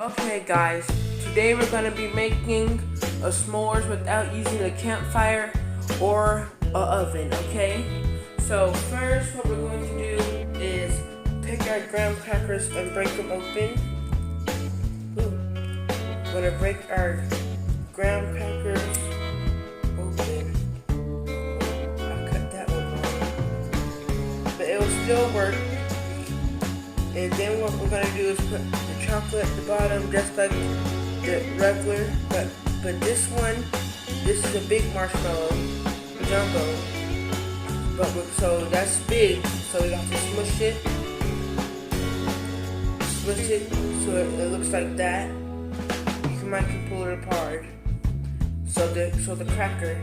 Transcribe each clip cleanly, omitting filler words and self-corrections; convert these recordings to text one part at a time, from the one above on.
Okay guys, today we're going to be making a s'mores without using a campfire or a oven, okay? So first what we're going to do is pick our graham crackers and break them open. We're going to break our graham crackers open. I cut that one off. But it will still work. And then what we're going to do is put the chocolate at the bottom just like the regular, but this is a big marshmallow, jumbo. So that's big, so we have to smush it so it looks like that. You might can pull it apart so the cracker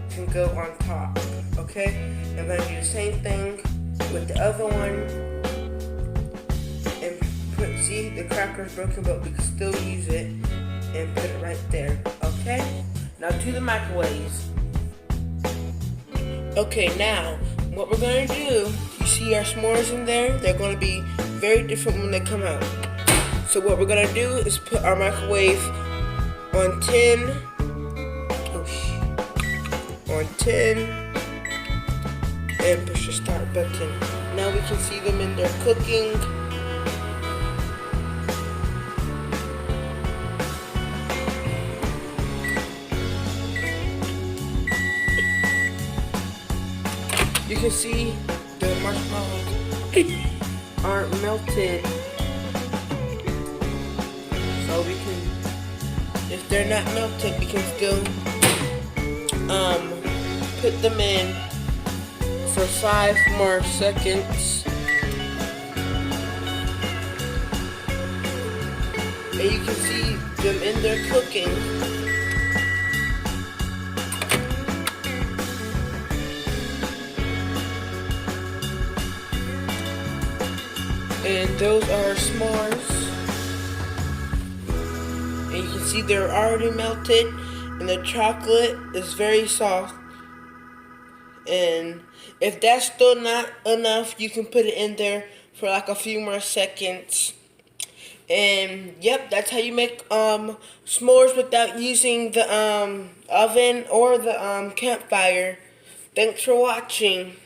can go on top, okay? I'm going to do the same thing with the other one. See, the cracker's broken, but we can still use it and put it right there, okay? Now to the microwaves. Okay, now, what we're gonna do, you see our s'mores in there? They're gonna be very different when they come out. So what we're gonna do is put our microwave on 10, and push the start button. Now we can see them in there cooking. You can see the marshmallows aren't melted, so we can, if they're not melted, we can still put them in for 5 more seconds, and you can see them in there cooking. And those are our s'mores. And you can see they're already melted, and the chocolate is very soft. And if that's still not enough, you can put it in there for like a few more seconds. And yep, that's how you make s'mores without using the oven or the campfire. Thanks for watching.